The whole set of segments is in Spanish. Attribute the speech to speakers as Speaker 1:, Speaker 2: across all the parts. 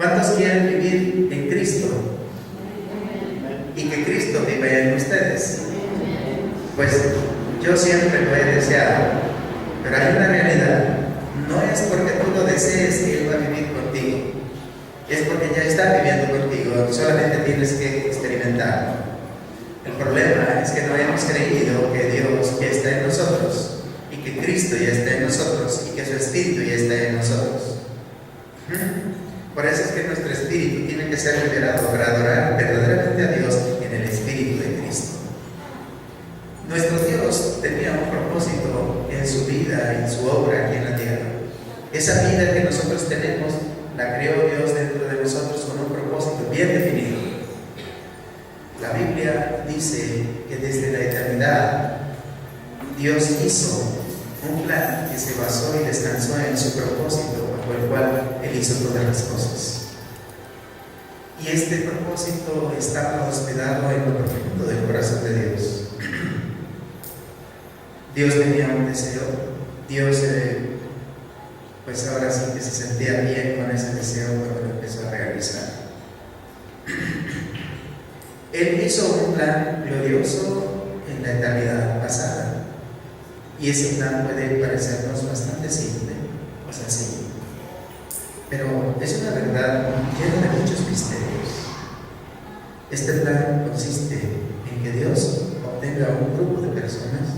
Speaker 1: ¿Cuántos quieren vivir en Cristo? Y que Cristo viva en ustedes. Pues yo siempre lo he deseado, pero hay una realidad. No es porque tú lo desees que Él va a vivir contigo, es porque ya está viviendo contigo, solamente tienes que experimentarlo. El problema es que no hemos creído que Dios ya está en nosotros, y que Cristo ya está en nosotros, y que su Espíritu ya está en nosotros. Por eso es que nuestro espíritu tiene que ser liberado para adorar verdaderamente a Dios en el Espíritu de Cristo. Nuestro Dios tenía un propósito en su vida y en su obra aquí en la tierra. Esa vida que nosotros tenemos la creó Dios dentro de nosotros con un propósito bien definido. La Biblia dice que desde la eternidad Dios hizo un plan que se basó y descansó en su propósito, bajo el cual Él hizo todas las cosas. Y este propósito estaba hospedado en lo profundo del corazón de Dios. Dios tenía un deseo. Dios, pues ahora sí que se sentía bien con ese deseo cuando lo empezó a realizar. Él hizo un plan glorioso en la eternidad pasada. Y ese plan puede parecernos bastante simple o sencillo, pero es una verdad llena de muchos misterios. Este plan consiste en que Dios obtenga un grupo de personas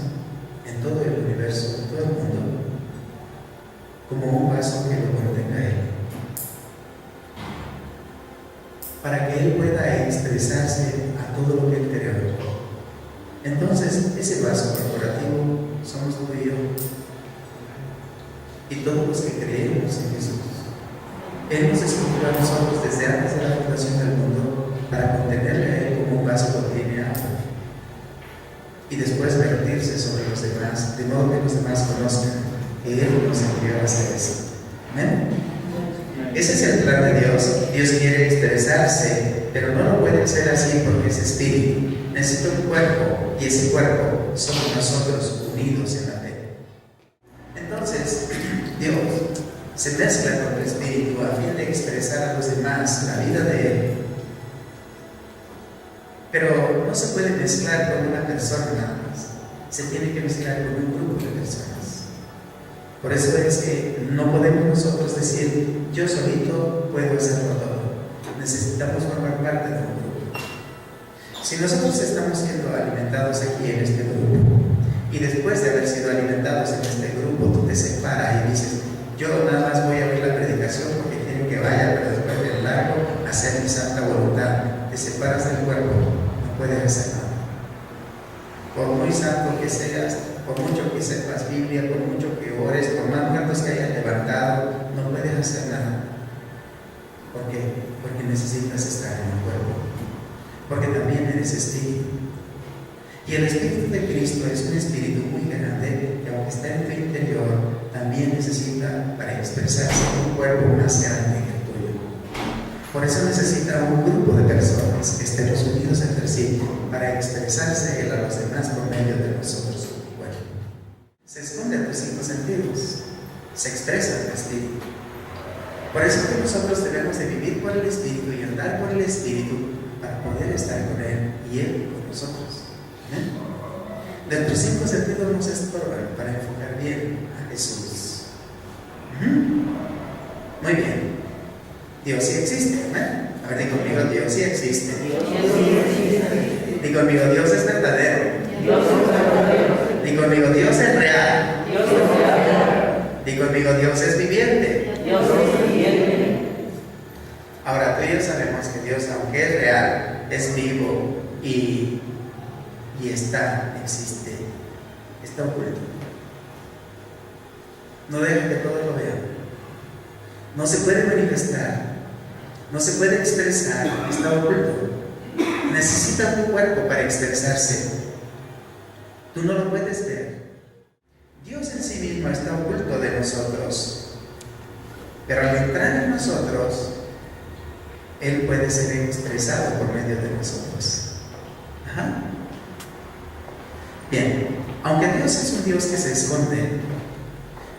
Speaker 1: en todo el universo, en todo el mundo, como un vaso que lo contenga Él, para que Él pueda expresarse a todo lo que Él creó. Entonces, ese vaso corporativo somos tú y yo, y todos los que creemos en Jesús. Él nos escogió a nosotros desde antes de la fundación del mundo para contenerle a Él como un vaso contiene agua, y después vertirse sobre los demás, de modo que los demás conozcan que Él nos envió a hacer eso. ¿Amén? Ese es el plan de Dios. Dios quiere expresarse, pero no lo puede hacer así porque es espíritu. Necesita un cuerpo, y ese cuerpo somos nosotros unidos en la fe. Entonces, Dios se mezcla con el espíritu a fin de expresar a los demás la vida de Él. Pero no se puede mezclar con una persona nada más. Se tiene que mezclar con un grupo de personas. Por eso es que no podemos nosotros decir, yo solito puedo hacerlo todo. Necesitamos formar parte de un grupo. Si nosotros estamos siendo alimentados aquí en este grupo, y después de haber sido alimentados en este grupo, tú te separas y dices, yo nada más voy a oír la predicación porque quiero que vaya, pero después del largo a hacer mi santa voluntad. Te separas del cuerpo, no puedes hacer nada. Por muy santo que seas, por mucho que sepas Biblia, por mucho que ores, por más muertos que hayas levantado, no puedes hacer nada. ¿Por qué? Porque necesitas estar en el cuerpo. Porque también eres espíritu. Y el Espíritu de Cristo es un espíritu muy grande que, aunque está en tu interior, también necesita para expresarse un cuerpo más grande que el tuyo. Por eso necesita un grupo de personas que estén unidos entre sí para expresarse Él a los demás por medio de nosotros. Bueno, se esconden tus 5 sentidos, se expresa el Espíritu. Por eso es que nosotros debemos de vivir por el Espíritu y andar por el Espíritu para poder estar con Él y Él con nosotros. Nuestros 5 sentidos nos estorban para enfocar bien a Jesús. Muy bien. Dios sí existe, ¿verdad? A ver, di conmigo, Dios sí existe. Di conmigo, Dios es verdadero. Di conmigo, Dios es real. Di conmigo, Dios es viviente. Ahora, tú y yo sabemos que Dios, aunque es real, es vivo y existe, está oculto. No deja que todos lo vean. No se puede manifestar, no se puede expresar, está oculto. Necesita un cuerpo para expresarse. Tú no lo puedes ver. Dios en sí mismo está oculto de nosotros, pero al entrar en nosotros, Él puede ser expresado por medio de nosotros. Ajá. Bien, aunque Dios es un Dios que se esconde,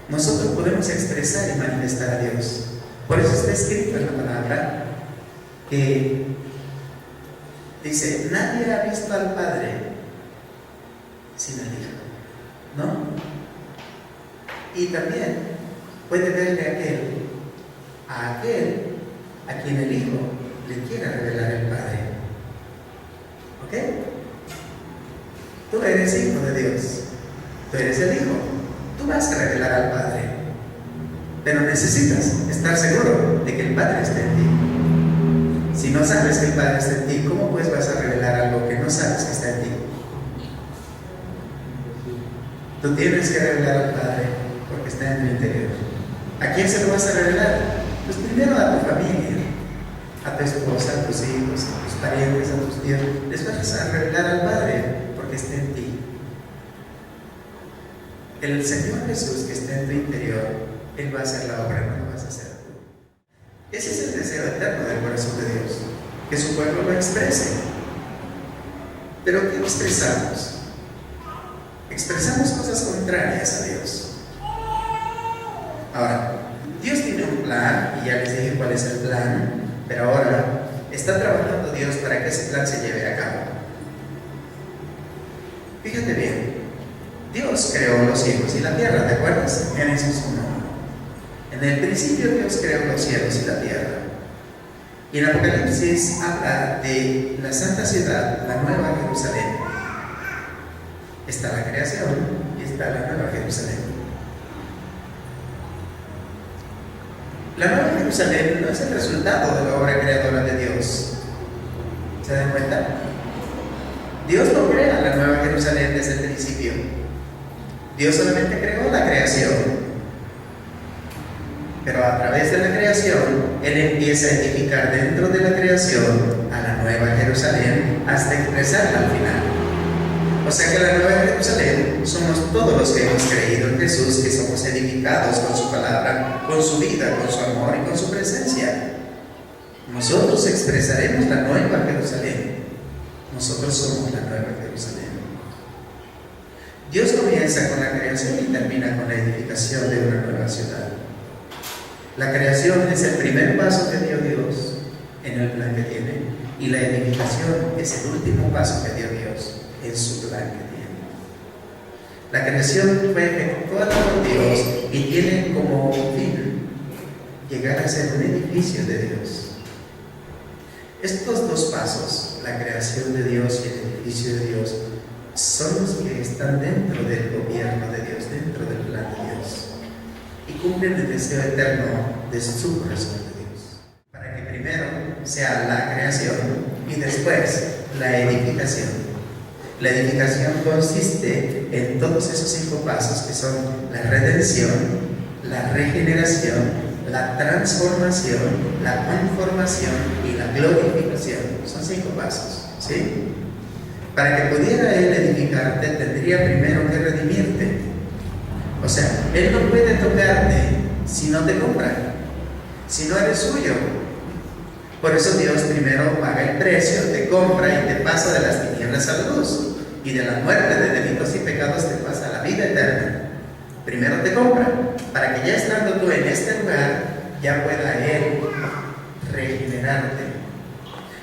Speaker 1: nosotros podemos expresar y manifestar a Dios. Por eso está escrito en la palabra que dice, nadie ha visto al Padre sin el Hijo, ¿no? Y también puede verle a aquel a quien el Hijo le quiera revelar el Padre. ¿Ok? Tú eres hijo de Dios, tú eres el Hijo, tú vas a revelar al Padre, pero necesitas estar seguro de que el Padre está en ti. Si no sabes que el Padre está en ti, ¿cómo pues vas a revelar algo que no sabes que está en ti? Tú tienes que revelar al Padre porque está en tu interior. ¿A quién se lo vas a revelar? Pues primero a tu familia, a tu esposa, a tus hijos, a tus parientes, a tus tíos. Les vas a revelar al Padre porque está en ti. El Señor Jesús que está en tu interior, Él va a hacer la obra, no lo vas a hacer tú. Ese es el deseo eterno del corazón de Dios, que su pueblo lo exprese. Pero ¿qué expresamos? Expresamos cosas contrarias a Dios. Ahora, Dios tiene un plan, y ya les dije cuál es el plan, pero ahora está trabajando Dios para que ese plan se lleve a cabo. Fíjate bien, Dios creó los cielos y la tierra, ¿te acuerdas? Génesis 1. En el principio Dios creó los cielos y la tierra. Y en Apocalipsis habla de la santa ciudad, la nueva Jerusalén. Está la creación y está la nueva Jerusalén. La nueva Jerusalén no es el resultado de la obra creadora de Dios. ¿Se dan cuenta? Dios no crea la nueva Jerusalén desde el principio. Dios solamente creó la creación. Pero a través de la creación, Él empieza a edificar dentro de la creación a la nueva Jerusalén hasta expresarla al final. O sea que la nueva Jerusalén somos todos los que hemos creído en Jesús, que somos edificados con su palabra, con su vida, con su amor y con su presencia. Nosotros expresaremos la nueva Jerusalén. Nosotros somos la nueva Jerusalén. Dios comienza con la creación y termina con la edificación de una nueva ciudad. La creación es el primer paso que dio Dios en el plan que tiene, y la edificación es el último paso que dio Dios en su plan que tiene. La creación fue efectuada por Dios y tiene como fin llegar a ser un edificio de Dios. Estos dos pasos, la creación de Dios y el edificio de Dios, son los que están dentro del gobierno de Dios, dentro del plan de Dios, y cumplen el deseo eterno de su corazón de Dios, para que primero sea la creación y después la edificación. La edificación consiste en todos esos 5 pasos que son la redención, la regeneración, la transformación, la conformación y la glorificación. Son 5 pasos, ¿sí? Para que pudiera Él edificarte, tendría primero que redimirte. O sea, Él no puede tocarte si no te compra, si no eres suyo. Por eso Dios primero paga el precio, te compra y te pasa de las tinieblas a la luz, y de la muerte de delitos y pecados te pasa a la vida eterna. Primero te compra, para que ya estando tú en este lugar, ya pueda Él regenerarte.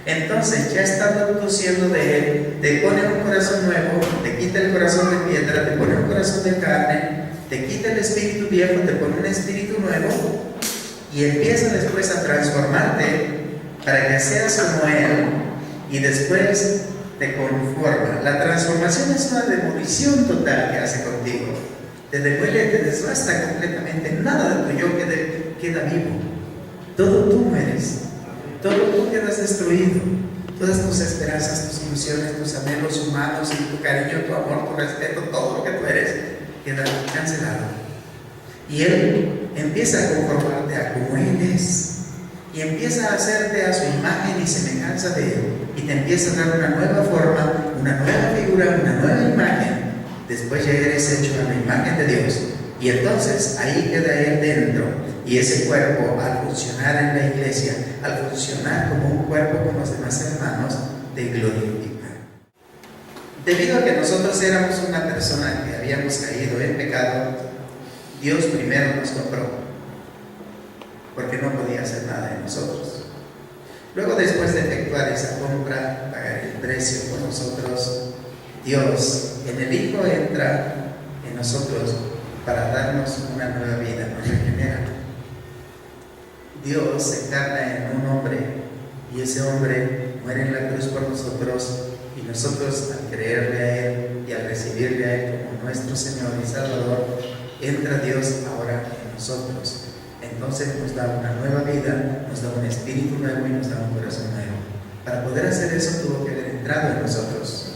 Speaker 1: Entonces, ya estando tú siendo de Él, te pone un corazón nuevo, te quita el corazón de piedra, te pone un corazón de carne, te quita el espíritu viejo, te pone un espíritu nuevo, y empieza después a transformarte para que seas como Él, y después te conforma. La transformación es una demolición total que hace contigo. Te demuele, te desbasta completamente. Nada de tu yo queda vivo. Todo tú mueres. Todo tú quedas destruido. Todas tus esperanzas, tus ilusiones, tus anhelos humanos, y tu cariño, tu amor, tu respeto, todo lo que tú eres, queda cancelado. Y Él empieza a conformarte a como Él es. Y empieza a hacerte a su imagen y semejanza de Él. Y te empieza a dar una nueva forma, una nueva figura, una nueva imagen. Después ya eres hecho a la imagen de Dios. Y entonces ahí queda Él dentro. Y ese cuerpo, al funcionar en la iglesia, al funcionar como un cuerpo con los demás hermanos, te glorifica. Debido a que nosotros éramos una persona que habíamos caído en pecado, Dios primero nos compró. porque no podía hacer nada en nosotros. Luego, después de efectuar esa compra, pagar el precio por nosotros, Dios en el Hijo entra en nosotros para darnos una nueva vida, nos regenera. Dios se encarna en un hombre y ese hombre muere en la cruz por nosotros, y nosotros, al creerle a Él y al recibirle a Él como nuestro Señor y Salvador, entra Dios ahora en nosotros. Entonces nos da una nueva vida, nos da un espíritu nuevo y nos da un corazón nuevo. Para poder hacer eso tuvo que haber entrado en nosotros.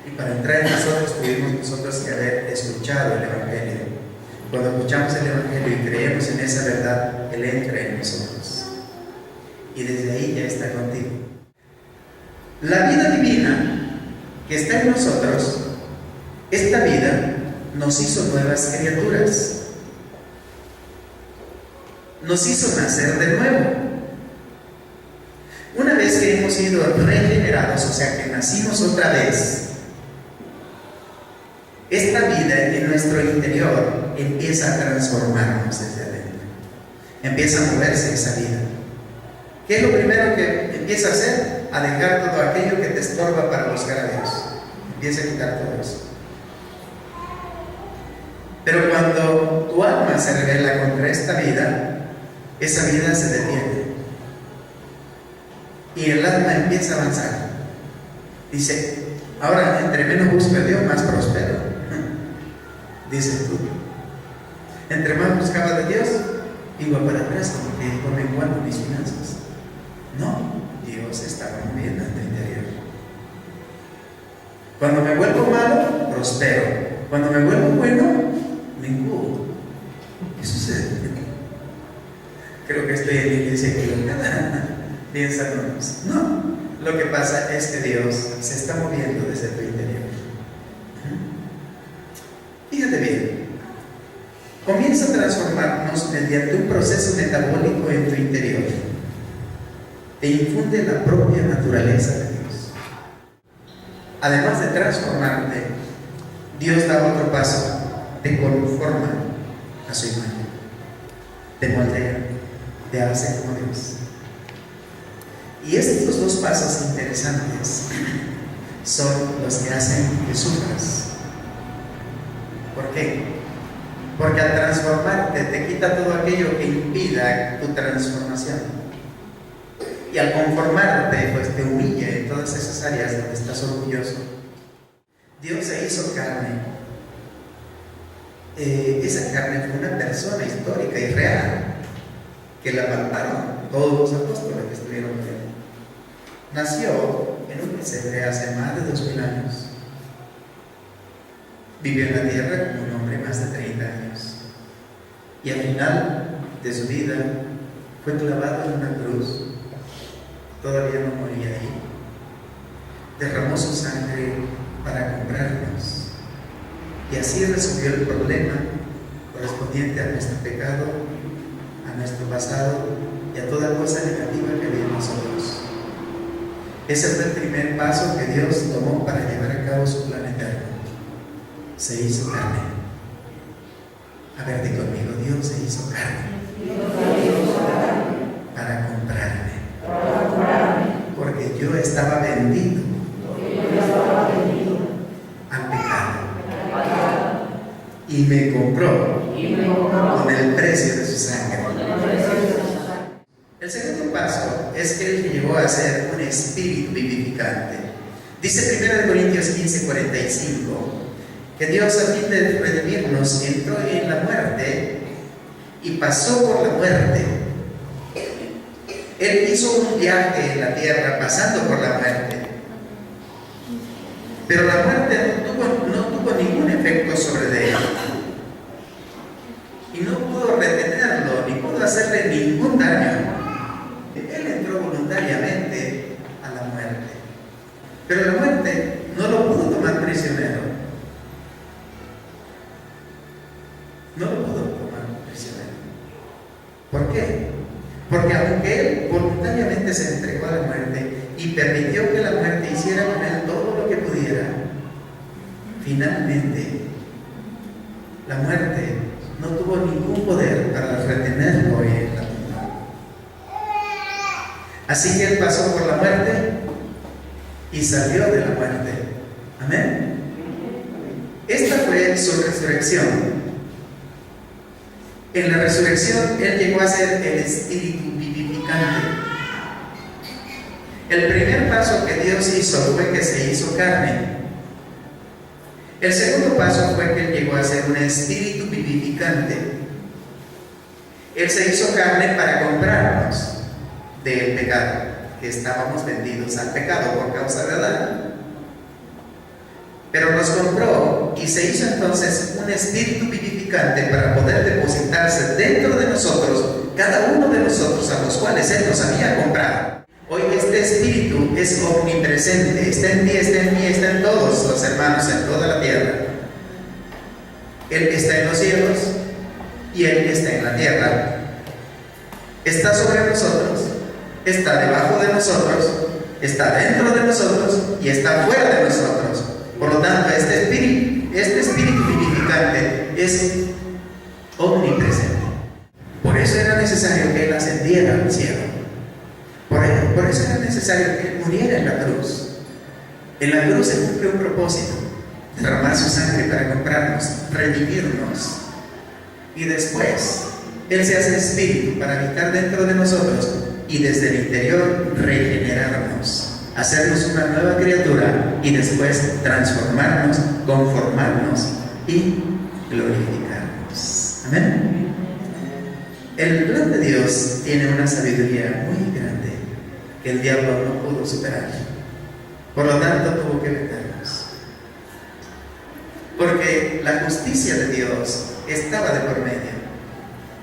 Speaker 1: Y para entrar en nosotros tuvimos nosotros que haber escuchado el Evangelio. Cuando escuchamos el Evangelio y creemos en esa verdad, Él entra en nosotros. Y desde ahí ya está contigo. La vida divina que está en nosotros, esta vida nos hizo nuevas criaturas. Nos hizo nacer de nuevo. Una vez que hemos sido regenerados, o sea que nacimos otra vez, esta vida en nuestro interior empieza a transformarnos desde adentro. Empieza a moverse esa vida. ¿Qué es lo primero que empieza a hacer? A dejar todo aquello que te estorba para buscar a Dios. Empieza a quitar todo eso. Pero cuando tu alma se rebela contra esta vida, esa vida se detiene y el alma empieza a avanzar. Dice, ahora entre menos busco a Dios, más prospero. Dices tú. Entre más buscaba de Dios, iba para atrás, como que iba menguando mis finanzas. No, Dios estaba moviendo en tu interior. Cuando me vuelvo malo, prospero. Cuando me vuelvo bueno, menguo. ¿Qué sucede? Creo que estoy en la iglesia equivocada. Piénsanos. No, lo que pasa es que Dios se está moviendo desde tu interior. Fíjate bien, comienza a transformarnos mediante un proceso metabólico en tu interior. Te infunde la propia naturaleza de Dios. Además de transformarte, Dios da otro paso, te conforma a su imagen, te moldea, te hace como Dios. Y estos dos pasos interesantes son los que hacen que sufras. ¿Por qué? Porque al transformarte te quita todo aquello que impida tu transformación. Y al conformarte, pues te humilla en todas esas áreas donde estás orgulloso. Dios se hizo carne. Esa carne fue una persona histórica y real, que la palparon todos los apóstoles que estuvieron con él. Nació en un pesebre hace más de 2000 años. Vivió en la tierra como un hombre más de 30 años. Y al final de su vida fue clavado en una cruz. Todavía no moría ahí. Derramó su sangre para comprarnos. Y así resolvió el problema correspondiente a nuestro pecado, a nuestro pasado y a toda cosa negativa que había en nosotros. Ese fue el primer paso que Dios tomó para llevar a cabo su plan eterno. Se hizo carne. A ver, di conmigo, Dios se hizo carne. Para comprarme. Porque yo estaba vendido al pecado. Y me compró con el precio de su sangre. El segundo paso es que Él llegó a ser un espíritu vivificante. Dice 1 Corintios 15:45 que Dios, a fin de redimirnos, entró en la muerte y pasó por la muerte. Él hizo un viaje en la tierra pasando por la muerte. Pero la muerte no tuvo ningún efecto sobre él. Y no pudo retenerlo, ni pudo hacerle ningún daño. Él entró voluntariamente a la muerte. Pero la muerte no lo pudo tomar prisionero. No lo pudo tomar prisionero. ¿Por qué? Porque aunque Él voluntariamente se entregó a la muerte y permitió que la muerte hiciera con Él todo lo que pudiera, finalmente la muerte no tuvo ningún poder para retenerlo en la tumba. Así que Él pasó por la muerte y salió de la muerte. Amén. Esta fue su resurrección. En la resurrección Él llegó a ser el Espíritu vivificante. El primer paso que Dios hizo fue que se hizo carne. El segundo paso fue que Él llegó a ser un Espíritu vivificante. Él se hizo carne para comprarnos del pecado, que estábamos vendidos al pecado por causa de Adán. Pero nos compró y se hizo entonces un espíritu vivificante para poder depositarse dentro de nosotros, cada uno de nosotros a los cuales Él nos había comprado. Hoy este espíritu es omnipresente, está en ti, está en mí, está en todos los hermanos, en toda la tierra. Él está en los cielos y Él está en la tierra. Está sobre nosotros, está debajo de nosotros, está dentro de nosotros y está fuera de nosotros. Por lo tanto, este espíritu vivificante es omnipresente. Por eso era necesario que Él ascendiera al cielo. Por eso era necesario que Él muriera en la cruz. En la cruz se cumple un propósito: derramar su sangre para comprarnos, redimirnos. Y después Él se hace espíritu para habitar dentro de nosotros y desde el interior regenerarnos, hacernos una nueva criatura y después transformarnos, conformarnos y glorificarnos. Amén. El plan de Dios tiene una sabiduría muy grande que el diablo no pudo superar. Por lo tanto, tuvo que vendernos. Porque la justicia de Dios estaba de por medio.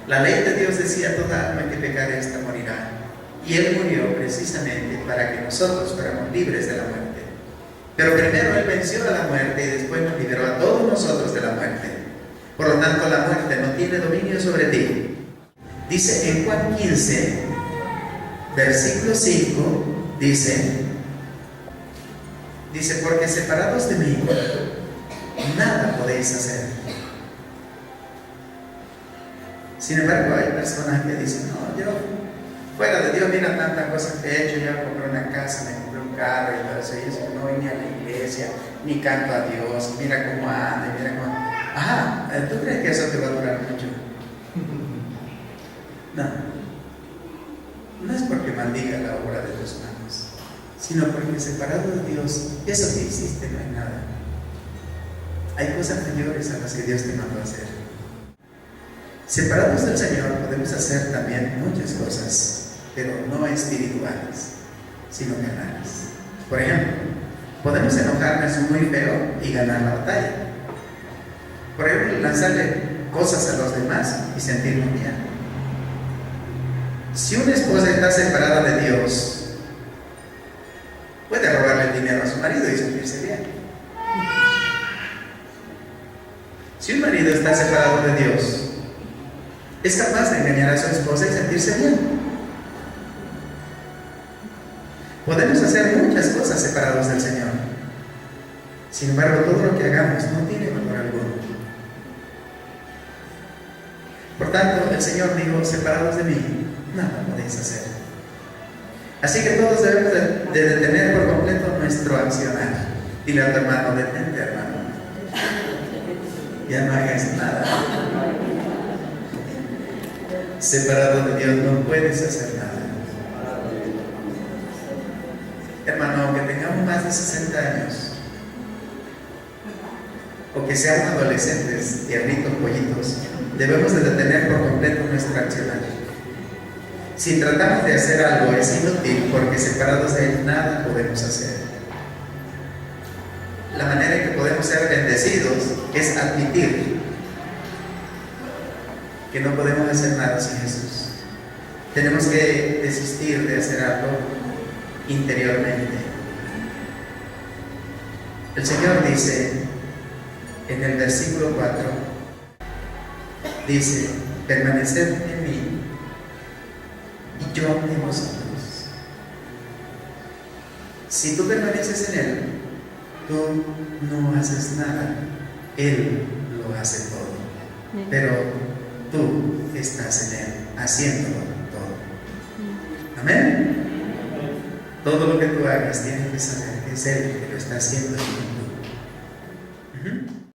Speaker 1: La ley de Dios decía: toda alma que pecare, esta morirá. Y Él murió precisamente para que nosotros fuéramos libres de la muerte. Pero primero Él venció a la muerte y después nos liberó a todos nosotros de la muerte. Por lo tanto, la muerte no tiene dominio sobre ti. Dice en Juan 15, versículo 5, dice, porque separados de mí, nada podéis hacer. Sin embargo, hay personas que dicen: no, yo fuera de Dios, mira tantas cosas que he hecho, ya compré una casa, me compré un carro y todo eso, y eso, no voy ni a la iglesia, ni canto a Dios, mira cómo anda, mira cómo... Ajá, ¿tú crees que eso te va a durar mucho? No es porque maldiga la obra de tus manos, sino porque separado de Dios, eso que hiciste no es nada. Hay cosas mayores a las que Dios te mandó a hacer. Separados del Señor podemos hacer también muchas cosas, pero no espirituales, sino carnales. Por ejemplo, podemos enojarnos muy feo y ganar la batalla. Por ejemplo, lanzarle cosas a los demás y sentirnos bien. Si una esposa está separada de Dios, puede robarle el dinero a su marido y sentirse bien. Si un marido está separado de Dios, es capaz de engañar a su esposa y sentirse bien. Podemos hacer muchas cosas separados del Señor. Sin embargo, todo lo que hagamos no tiene valor alguno. Por tanto, el Señor dijo: separados de mí, nada podéis hacer. Así que todos debemos de detener por completo nuestro accionar. Dile a tu hermano: detente, hermano. Ya no hagas nada. Separado de Dios no puedes hacer nada. Hermano, aunque tengamos más de 60 años, o que seamos adolescentes, tiernitos, pollitos, debemos de detener por completo nuestro accionar. Si tratamos de hacer algo es inútil, porque separados de Él nada podemos hacer. La manera en que podemos ser bendecidos es admitir que no podemos hacer nada sin Jesús. Tenemos que desistir de hacer algo interiormente. El Señor dice en el versículo 4, dice: permaneced en mí y yo en vosotros. Si tú permaneces en Él, tú no haces nada, Él lo hace todo. Pero tú estás en Él, haciéndolo todo. Amén. Todo lo que tú hagas, tienes que saber que es Él que lo está haciendo.